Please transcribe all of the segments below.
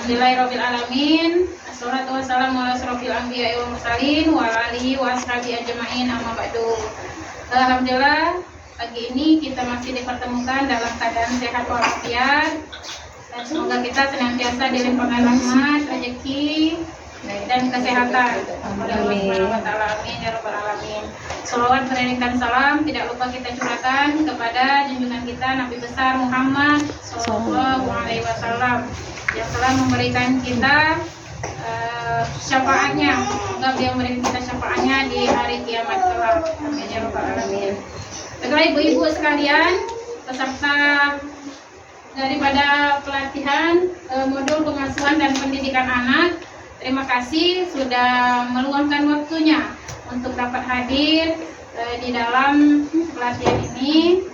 Alhamdulillahirabbil alamin. Assalatu wassalamu ala asyrofil anbiya'i wal mursalin wa ala alihi wa ashabihi ajma'in, amma ba'du. Alhamdulillah, pagi ini kita masih dipertemukan dalam keadaan sehat walafiat, dan semoga kita senantiasa dilimpahkan rahmat, rezeki dan kesehatan oleh Allah Subhanahu wa taala. Amin ya rabbal alamin. Shalawat beriringkan salam tidak lupa kita curahkan kepada junjungan kita Nabi besar Muhammad sallallahu alaihi wasallam yang telah memberikan kita syafaatnya. Semoga beliau memberikan kita syafaatnya di hari kiamat kelak. Amin ya rabbal alamin. Baiklah ibu-ibu sekalian, peserta daripada pelatihan modul pengasuhan dan pendidikan anak, terima kasih sudah meluangkan waktunya untuk dapat hadir di dalam pelatihan ini.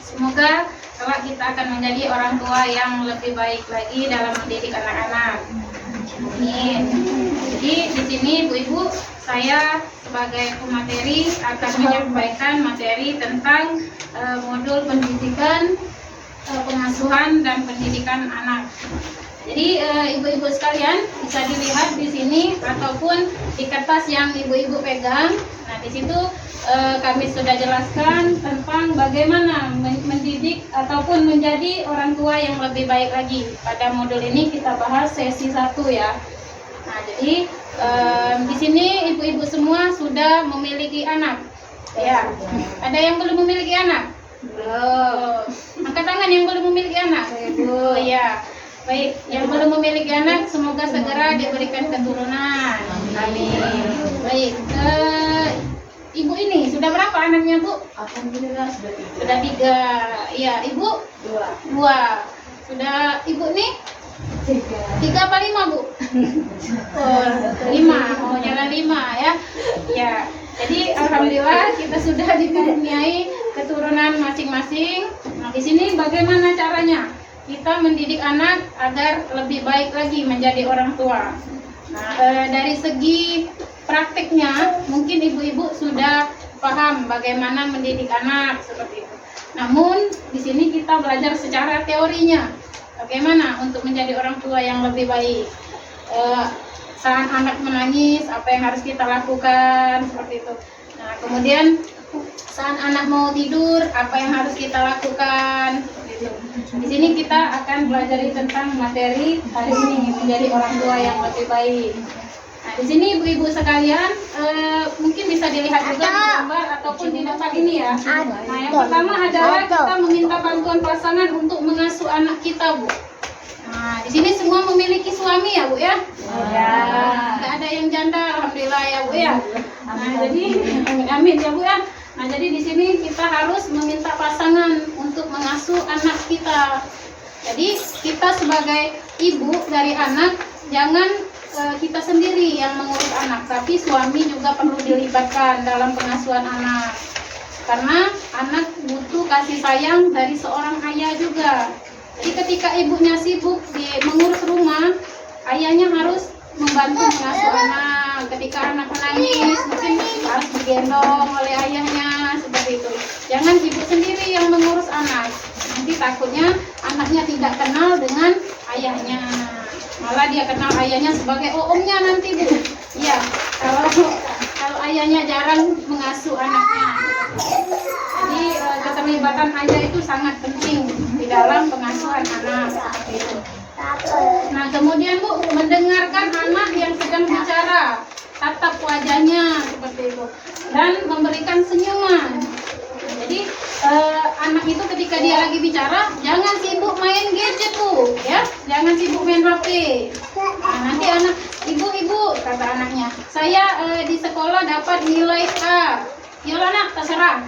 Semoga kelak kita akan menjadi orang tua yang lebih baik lagi dalam mendidik anak-anak. Amin. Jadi di sini ibu-ibu, saya sebagai pemateri akan menyampaikan materi tentang modul pendidikan pengasuhan dan pendidikan anak. Jadi ibu-ibu sekalian bisa dilihat di sini ataupun di kertas yang ibu-ibu pegang. Nah, di situ kami sudah jelaskan tentang bagaimana mendidik ataupun menjadi orang tua yang lebih baik lagi. Pada modul ini kita bahas sesi 1 ya. Nah, jadi di sini ibu-ibu semua sudah memiliki anak. Ya. Ada yang belum memiliki anak? Belum. Angkat tangan yang belum memiliki anak. Oh ya. Baik, yang belum memiliki anak semoga segera diberikan keturunan. Amin. Baik, ibu ini sudah berapa anaknya, Bu? Alhamdulillah Sudah 3. Iya, Ibu? 2. Sudah Ibu nih? 3 apa 5, Bu? Oh, 5. Oh, jangan 5 ya. Ya. Jadi alhamdulillah kita sudah dikaruniai keturunan masing-masing. Nah, di sini bagaimana caranya kita mendidik anak agar lebih baik lagi menjadi orang tua. Nah, dari segi praktiknya mungkin ibu-ibu sudah paham bagaimana mendidik anak seperti itu. Namun di sini kita belajar secara teorinya bagaimana untuk menjadi orang tua yang lebih baik. Saat anak menangis, apa yang harus kita lakukan seperti itu. Nah, kemudian saat anak mau tidur, apa yang harus kita lakukan. Di sini kita akan belajar tentang materi hari ini, menjadi orang tua yang lebih baik. Nah, di sini ibu-ibu sekalian mungkin bisa dilihat juga di gambar ataupun di depan ini ya. Nah, yang pertama adalah kita meminta bantuan pasangan untuk mengasuh anak kita, Bu. Nah, di sini semua memiliki suami ya, Bu ya? Ya. Nggak ada yang janda, alhamdulillah ya, Bu ya. Nah, jadi amin ya, Bu ya. Nah, jadi di sini kita harus meminta pasangan untuk mengasuh anak kita. Jadi kita sebagai ibu dari anak, jangan kita sendiri yang mengurus anak, tapi suami juga perlu dilibatkan dalam pengasuhan anak. Karena anak butuh kasih sayang dari seorang ayah juga. Jadi ketika ibunya sibuk mengurus rumah, ayahnya harus membantu mengasuh anak. Ketika anak menangis, mungkin harus digendong oleh ayahnya seperti itu. Jangan ibu sendiri yang mengurus anak. Nanti takutnya anaknya tidak kenal dengan ayahnya. Malah dia kenal ayahnya sebagai omnya nanti, Bu. Iya, kalau ayahnya jarang mengasuh anaknya. Jadi keterlibatan ayah itu sangat penting di dalam pengasuhan anak seperti itu. Nah, kemudian Bu, mendengarkan anak yang sedang bicara, tatap wajahnya seperti itu, dan memberikan senyuman. Jadi anak itu ketika dia lagi bicara, jangan sibuk main gadget, Bu, ya, jangan sibuk main HP. Nah, nanti anak, ibu, kata anaknya, saya di sekolah dapat nilai A. Yolah nak, terserah.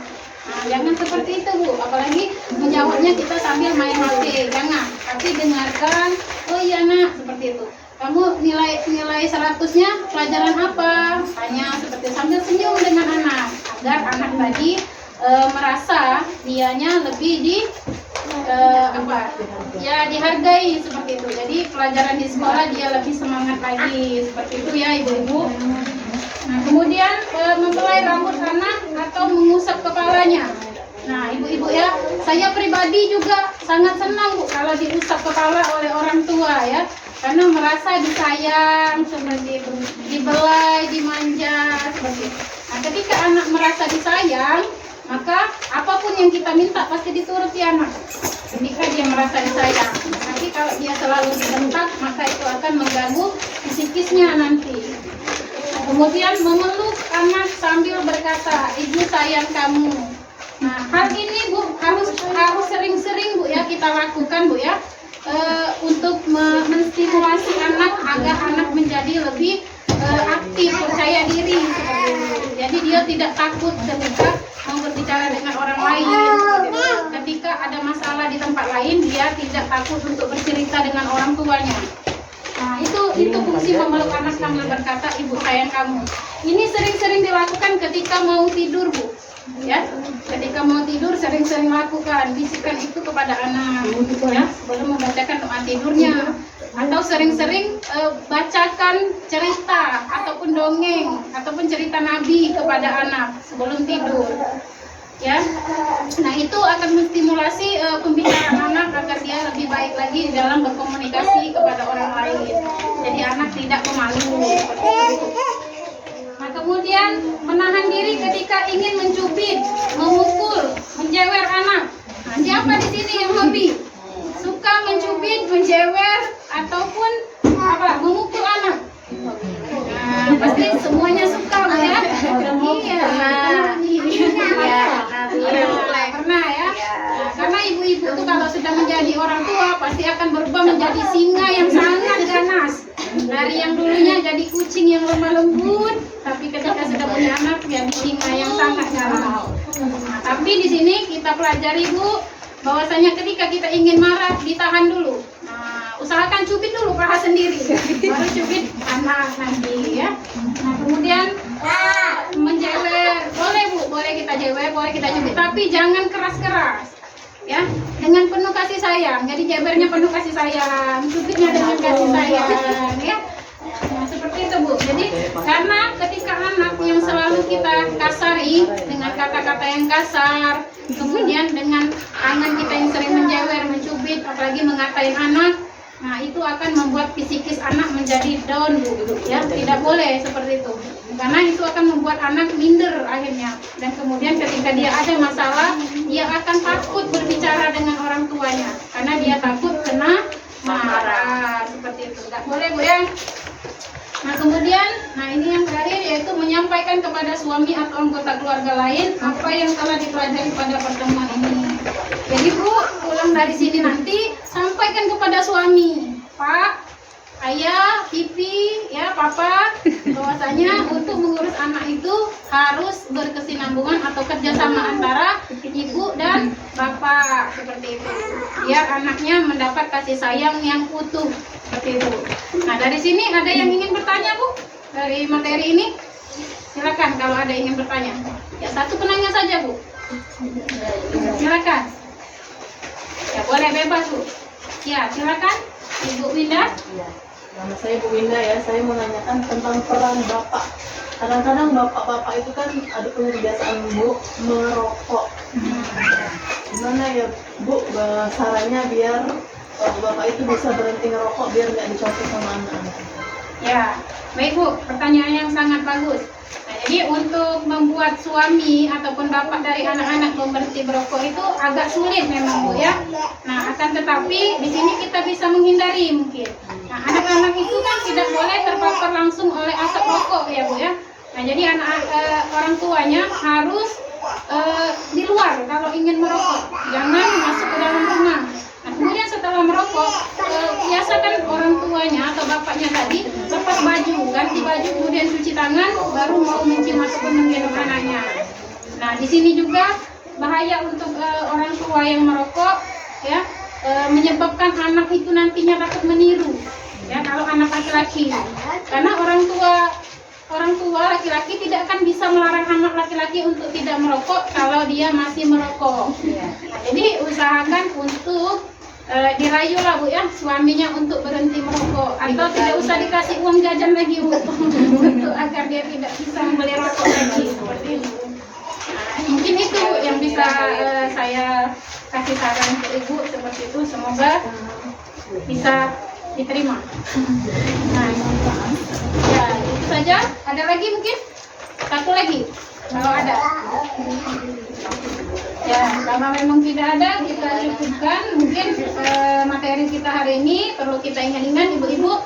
Nah, jangan seperti itu, Bu. Apalagi menjawabnya kita sambil main HP. Jangan. Tapi dengarkan. Oh iya nak, seperti itu. Kamu nilai 100-nya pelajaran apa? Tanya seperti sambil senyum dengan anak, agar anak tadi merasa dianya lebih apa? Ya dihargai seperti itu. Jadi pelajaran di sekolah dia lebih semangat lagi seperti itu ya ibu-ibu. Nah kemudian membelai rambut anak atau mengusap kepalanya. Nah ibu-ibu ya, saya pribadi juga sangat senang Bu kalau diusap kepala oleh orang tua ya, karena merasa disayang seperti itu, dibelai, dimanja seperti itu. Nah ketika anak merasa disayang, maka apapun yang kita minta pasti dituruti anak. Ketika dia merasa disayang, nanti kalau dia selalu dibentak, maka itu akan mengganggu psikisnya nanti. Kemudian memeluk anak sambil berkata, ibu sayang kamu. Nah hal ini Bu harus sering-sering Bu ya kita lakukan Bu ya, untuk menstimulasi anak agar anak menjadi lebih aktif, percaya diri seperti itu. Jadi dia tidak takut ketika mau berbicara dengan orang lain. Ketika ada masalah di tempat lain, dia tidak takut untuk bercerita dengan orang tuanya. Nah, itu fungsi memeluk anak sambil berkata, ibu sayang kamu. Ini sering-sering dilakukan ketika mau tidur, Bu. Ya, ketika mau tidur sering-sering lakukan, bisikan itu kepada anak, ya, sebelum membacakan doa tidurnya. Atau sering-sering bacakan cerita ataupun dongeng ataupun cerita Nabi kepada anak sebelum tidur. Ya, nah itu akan menstimulasi pembicaraan anak agar dia lebih baik lagi di dalam berkomunikasi kepada orang lain. Jadi anak tidak pemalu seperti itu. Nah kemudian menahan diri ketika ingin mencubit, memukul, menjewer anak. Nah siapa di sini yang hobi suka mencubit, menjewer ataupun apa memukul anak? Nah pasti semuanya suka ya. Iya, pernah ya. Nah, karena ibu-ibu itu kalau sudah menjadi orang tua pasti akan berubah menjadi singa yang sangat ganas. Dari yang dulunya jadi kucing yang lemah lembut, tapi ketika sudah punya anak jadi singa yang sangat ganas. Nah, tapi di sini kita pelajari Bu, bahwasanya ketika kita ingin marah ditahan dulu. Nah, usahakan cubit dulu paha sendiri, baru cubit anak nanti ya. Nah, kemudian menjewer, boleh Bu, boleh kita jewer, boleh kita cubit, tapi jangan keras-keras. Ya, dengan penuh kasih sayang. Jadi jebernya penuh kasih sayang, cubitnya dengan kasih sayang, ya. Nah, seperti itu Bu. Jadi karena ketika anak yang selalu kita kasari dengan kata-kata yang kasar, kemudian dengan tangan kita yang sering menjewer, mencubit, apalagi mengatain anak, nah itu akan membuat psikis anak menjadi down Bu. Ya, tidak boleh seperti itu. Karena itu akan membuat anak minder akhirnya, dan kemudian ketika dia ada masalah dia akan takut berbicara dengan orang tuanya karena dia takut kena marah seperti itu. Nggak boleh Bu ya. Nah kemudian, nah ini yang terakhir yaitu menyampaikan kepada suami atau anggota keluarga lain apa yang telah dipelajari pada pertemuan ini. Jadi Bu pulang dari sini nanti sampaikan kepada suami, Pak, Ayah, Pipi, ya Papa, bahwasanya untuk mengurus anak itu harus berkesinambungan atau kerjasama antara ibu dan bapak seperti itu. Biar anaknya mendapat kasih sayang yang utuh seperti itu. Nah dari sini ada yang ingin bertanya Bu dari materi ini? Silakan kalau ada yang ingin bertanya. Ya satu penanya saja Bu. Silakan. Ya boleh bebas Bu. Ya silakan Ibu Winda. Ya. Nama saya Bu Winda ya, saya mau nanyakan tentang peran bapak. Kadang-kadang bapak-bapak itu kan ada punya kebiasaan Bu merokok. Gimana ya Bu sarannya biar bapak itu bisa berhenti ngerokok biar nggak dicontoh sama anak-anak? Ya, baik Bu, pertanyaan yang sangat bagus. Nah, jadi untuk membuat suami ataupun bapak dari anak-anak berhenti merokok itu agak sulit memang Bu ya. Nah, akan tetapi di sini kita bisa menghindari mungkin. Nah, anak-anak itu kan tidak boleh terpapar langsung oleh asap rokok ya Bu ya. Nah, jadi orang tuanya harus di luar kalau ingin merokok, jangan masuk ke dalam rumah. Nah, kemudian setelah merokok, biasakan orang tuanya atau bapaknya tadi lepas baju, ganti baju, kemudian cuci tangan, baru mau mencium ataupun menggendong anaknya. Nah, di sini juga bahaya untuk orang tua yang merokok, ya, menyebabkan anak itu nantinya dapat meniru, ya, kalau anak laki-laki. Karena orang tua laki-laki tidak akan bisa melarang anak laki-laki untuk tidak merokok kalau dia masih merokok. Nah, jadi usahakan untuk dirayu lah Bu ya suaminya untuk berhenti merokok, atau tidak usah dikasih uang jajan lagi Bu untuk agar dia tidak bisa membeli rokok lagi seperti itu. Nah, mungkin itu yang bisa saya kasih saran untuk Ibu seperti itu, semoga bisa diterima. Nah, ya itu saja. Ada lagi mungkin? Satu lagi kalau ada. Ya, kalau memang tidak ada, kita cukupkan. Mungkin materi kita hari ini perlu kita ingat-ingat Ibu-ibu.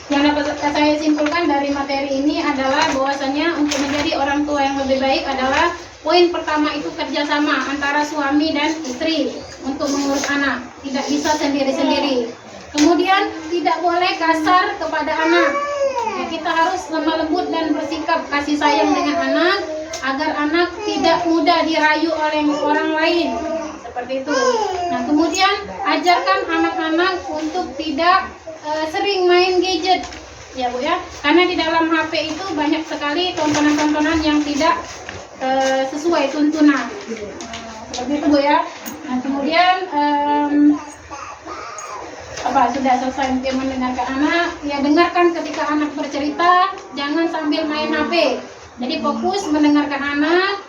Yang dapat saya simpulkan dari materi ini adalah bahwasanya untuk menjadi orang tua yang lebih baik adalah poin pertama itu kerjasama antara suami dan istri untuk mengurus anak. Tidak bisa sendiri-sendiri. Kemudian tidak boleh kasar kepada anak. Ya, kita harus lemah lembut dan bersikap kasih sayang dengan anak agar anak tidak mudah dirayu oleh orang lain. Seperti itu. Nah, kemudian ajarkan anak-anak untuk tidak sering main gadget. Ya Bu ya. Karena di dalam HP itu banyak sekali tontonan-tontonan yang tidak sesuai tuntunan. Seperti itu Bu ya. Nah, kemudian sudah selesai mungkin mendengarkan anak, ya dengarkan ketika anak bercerita, jangan sambil main HP. Jadi fokus mendengarkan anak,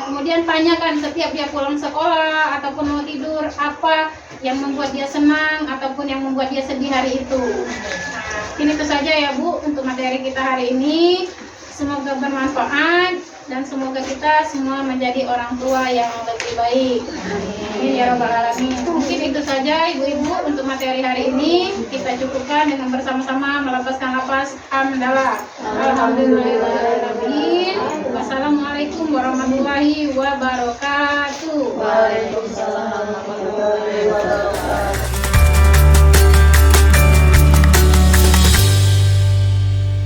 kemudian tanyakan setiap dia pulang sekolah ataupun mau tidur apa yang membuat dia senang ataupun yang membuat dia sedih hari itu. Nah, ini itu saja ya Bu untuk materi kita hari ini. Semoga bermanfaat dan semoga kita semua menjadi orang tua yang lebih baik. Amin ya rabbal alamin. Mungkin itu saja Ibu-ibu untuk materi hari ini. Kita cukupkan dengan bersama-sama melapaskan lapas hamdalah. Alhamdulillahirabbil alamin. Wassalamualaikum warahmatullahi wabarakatuh. Waalaikumsalam warahmatullahi wabarakatuh.